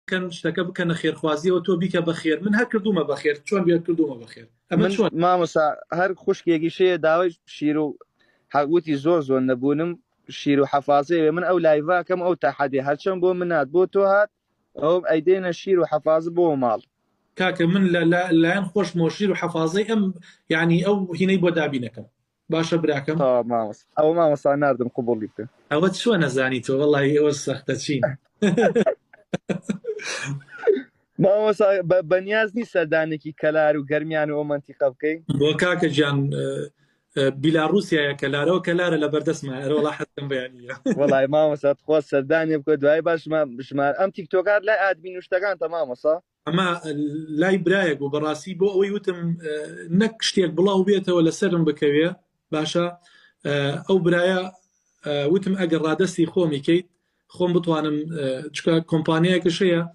کەن شتەکە بکەنە خێرخوازیەوە تۆ بیکە بەخێر من هەر کردومە بەخێر چۆن بێت کردومە بەخێر ئەمە چۆن مامۆستا هەر خوشکێکی شەیە داوای شیر و حەوتی زۆر نەبوونم شیر و حەفازەیە من ئەو لایڤاکەم ئەو تاحەدێ هەرچەند بۆ منات بۆ تۆ هات ئەو ئەیدێنە شیر و حەفاز بۆ ماڵ کاکە من لایەن خۆشمەوە شیر و حەفازەی ئەم یعنی ئەو هینەی بۆ دابینەکەم باشە براکەم ئەو مامۆستا ناردم قبوڵی بکە ئەوە چۆ نەزانی تۆ وەڵی ئەوە سەختە چین مامۆستا بەنیاز نی سەردانێکی کەلار و گەرمیان و ئەو مەنتیقە بکەی بۆ کاکە گیان بیلاڕوسیایە کەلارەوە کەلارە لە بەردەستمان ئەرەوەڵا حەزم بەیانە وەڵی مامۆستا خۆ سەردانێ بکە دوای باش ژمار ئەم تیکتۆکات لای ئادمین شتەکان تە مامۆستا ئەمە لای برایەک و بەڕاستی بۆ ئەوەی وتم نەک شتێک بڵاو بێتەوە لەسرم بکەوێ باشە ئەو برایە وتم ئەگەر ڕادستی خۆمی کەیت خۆم بتوانم چکە کۆمپانیایەکەشەیە